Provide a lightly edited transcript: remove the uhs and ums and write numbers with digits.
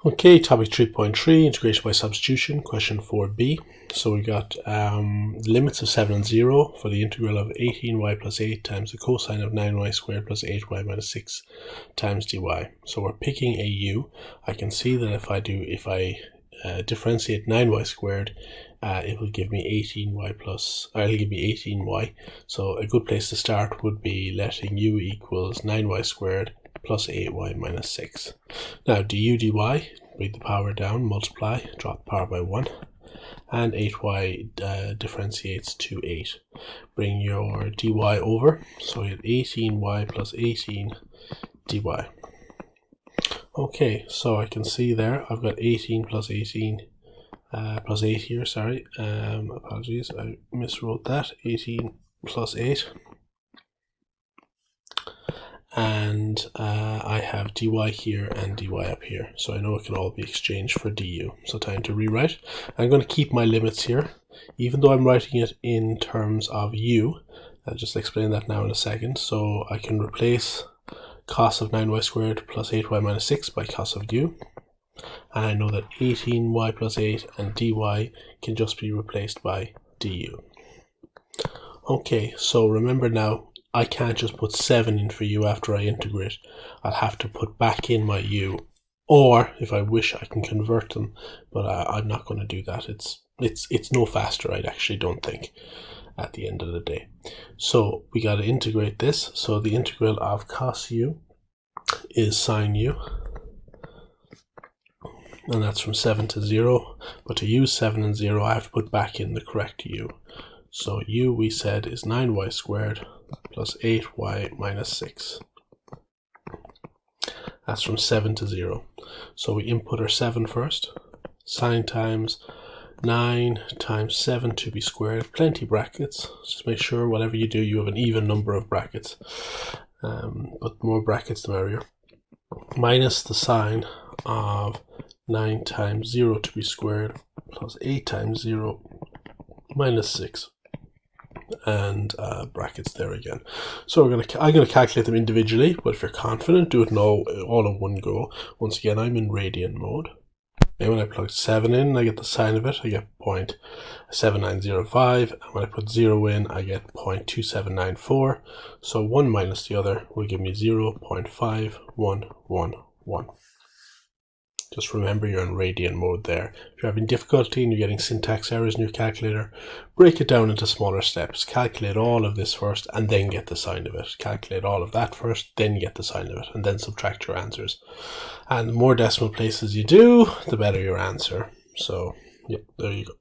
Okay, topic 3.3, integration by substitution, question 4b. So we got limits of 7 and 0 for the integral of 18y plus 8 times the cosine of 9y squared plus 8y minus 6 times dy. So we're picking a u. I can see that if I differentiate 9y squared, it will give me 18y plus, or it'll give me 18y. So a good place to start would be letting u equals 9y squared plus 8y minus 6. Now du dy, bring the power down, multiply, drop the power by 1, and 8y differentiates to 8. Bring your dy over, so we have 18y plus 18 dy. Okay, so I can see there I've got 18 plus 18 plus 8 here, sorry, apologies, I miswrote that, 18 plus 8. And I have dy here and dy up here, so I know it can all be exchanged for du. So time to rewrite. I'm going to keep my limits here, even though I'm writing it in terms of u. I'll just explain that now in a second. So I can replace cos of 9y squared plus 8y minus 6 by cos of u. And I know that 18y plus 8 and dy can just be replaced by du. Okay, so remember now, I can't just put 7 in for u after I integrate. I'll have to put back in my u, or if I wish I can convert them, but I'm not going to do that. It's no faster, I actually don't think, at the end of the day. So we got to integrate this. So the integral of cos u is sine u, and that's from 7 to 0. But to use 7 and 0, I have to put back in the correct u. So u, we said, is 9y squared plus 8y minus 6. That's from 7 to 0. So we input our 7 first. Sine times 9 times 7 to be squared. Plenty brackets. Just make sure whatever you do, you have an even number of brackets. But the more brackets, the merrier. Minus the sine of 9 times 0 to be squared plus 8 times 0 minus 6. And brackets there again. So I'm going to calculate them individually, but if you're confident, do it all in one go. Once again, I'm in radian mode. And when I plug 7 in, I get the sine of it, I get 0.7905, and when I put 0 in, I get 0.2794. So one minus the other will give me 0.5111. Just remember you're in radian mode there. If you're having difficulty and you're getting syntax errors in your calculator, break it down into smaller steps. Calculate all of this first and then get the sine of it. Calculate all of that first, then get the sine of it, and then subtract your answers. And the more decimal places you do, the better your answer. So, yep, there you go.